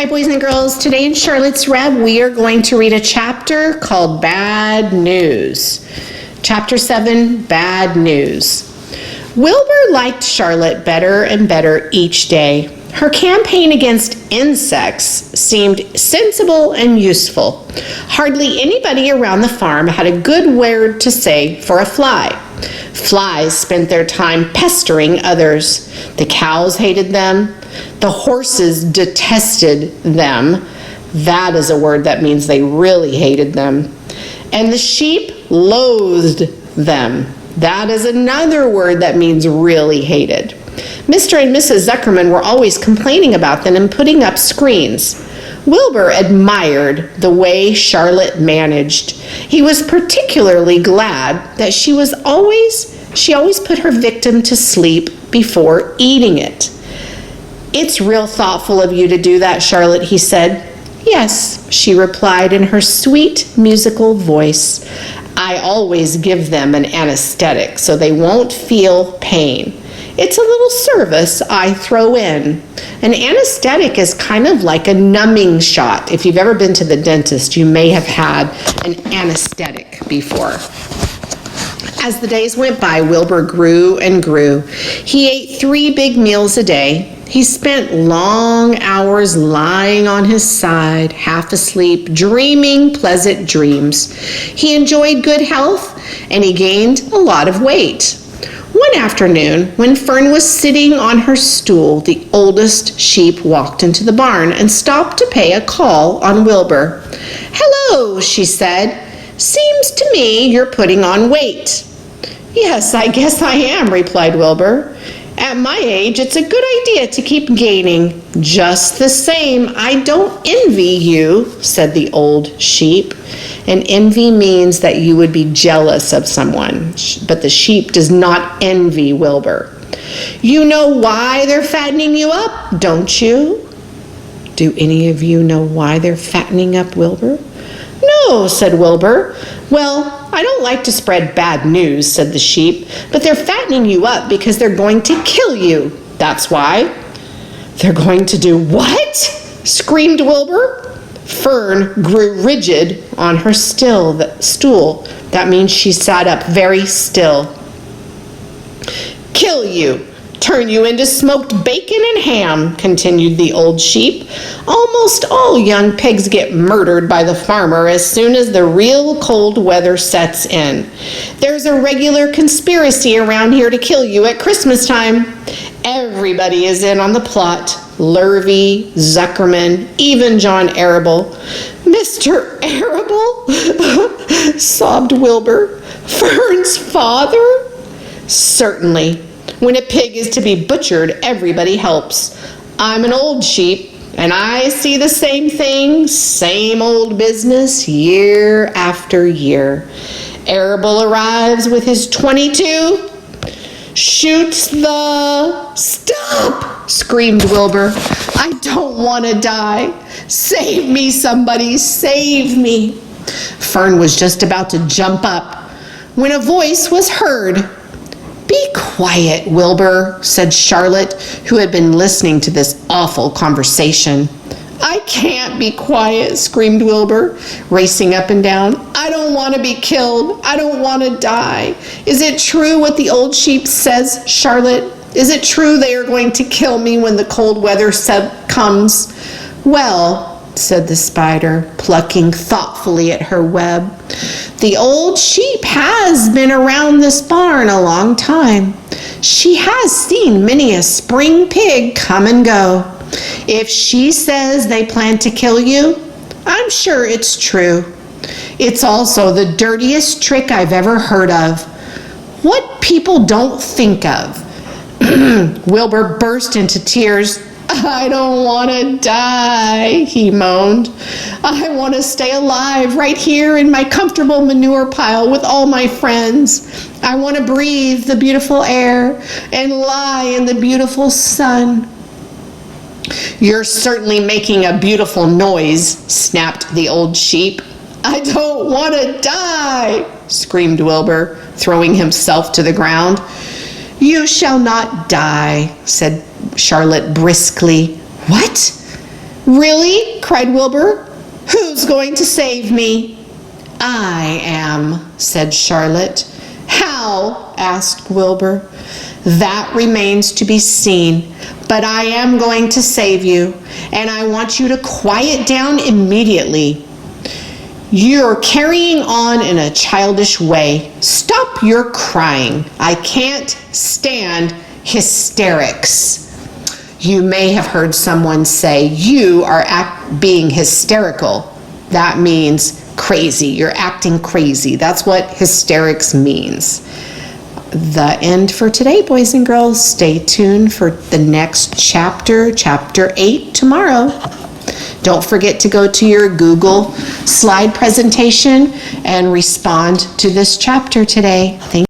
Hi, boys and girls. Today in Charlotte's Web, we are going to read a chapter called Bad News. Chapter 7, Bad News. Wilbur liked Charlotte better and better each day. Her campaign against insects seemed sensible and useful. Hardly anybody around the farm had a good word to say for a fly. Flies spent their time pestering others. The cows hated them. The horses detested them. That is a word that means they really hated them. And the sheep loathed them. That is another word that means really hated. Mr. and Mrs. Zuckerman were always complaining about them and putting up screens. Wilbur admired the way Charlotte managed. He was particularly glad that she always put her victim to sleep before eating it. "It's real thoughtful of you to do that, Charlotte," he said. "Yes," she replied in her sweet musical voice. "I always give them an anesthetic so they won't feel pain. It's a little service I throw in. An anesthetic is kind of like a numbing shot. If you've ever been to the dentist, you may have had an anesthetic before." As the days went by, Wilbur grew and grew. He ate 3 big meals a day. He spent long hours lying on his side, half asleep, dreaming pleasant dreams. He enjoyed good health, and he gained a lot of weight. One afternoon, when Fern was sitting on her stool, the oldest sheep walked into the barn and stopped to pay a call on Wilbur. "Hello," she said. "Seems to me you're putting on weight." "Yes, I guess I am," replied Wilbur. "At my age, it's a good idea to keep gaining." "Just the same, I don't envy you," said the old sheep. And envy means that you would be jealous of someone, but the sheep does not envy Wilbur. "You know why they're fattening you up, don't you?" Do any of you know why they're fattening up Wilbur? "No," said Wilbur. "Well, I don't like to spread bad news," said the sheep, "but they're fattening you up because they're going to kill you. That's why." "They're going to do what?" screamed Wilbur. Fern grew rigid on her stool. That means she sat up very still. "Kill you. Turn you into smoked bacon and ham," continued the old sheep. "Almost all young pigs get murdered by the farmer as soon as the real cold weather sets in. There's a regular conspiracy around here to kill you at Christmas time. Everybody is in on the plot. Lurvy, Zuckerman, even John Arable." "Mr. Arable?" sobbed Wilbur. "Fern's father?" "Certainly. When a pig is to be butchered, everybody helps. I'm an old sheep, and I see the same thing, same old business, year after year. Arable arrives with his .22, shoots the... "Stop!" screamed Wilbur. "I don't want to die. Save me, somebody, save me." Fern was just about to jump up when a voice was heard. "Be quiet, Wilbur," said Charlotte, who had been listening to this awful conversation. "I can't be quiet," screamed Wilbur, racing up and down. "I don't want to be killed. I don't want to die. Is it true what the old sheep says, Charlotte? Is it true they are going to kill me when the cold weather comes?" "Well," said the spider, plucking thoughtfully at her web, "the old sheep has been around this barn a long time. She has seen many a spring pig come and go. If she says they plan to kill you, I'm sure it's true. It's also the dirtiest trick I've ever heard of. What people don't think of." Wilbur burst into tears. "I don't want to die," he moaned. "I want to stay alive right here in my comfortable manure pile with all my friends. I want to breathe the beautiful air and lie in the beautiful sun." "You're certainly making a beautiful noise," snapped the old sheep. "I don't want to die," screamed Wilbur, throwing himself to the ground. "You shall not die," said Charlotte briskly. "What? Really? Cried Wilbur. Who's going to save me? I am, said Charlotte. How? Asked Wilbur. That remains to be seen, but I am going to save you, and I want you to quiet down immediately. You're carrying on in a childish way. Stop your crying. I can't stand hysterics. You may have heard someone say, you are being hysterical. That means crazy. You're acting crazy. That's what hysterics means. The end for today, boys and girls. Stay tuned for the next chapter, chapter 8, tomorrow. Don't forget to go to your Google slide presentation and respond to this chapter today. Thank you.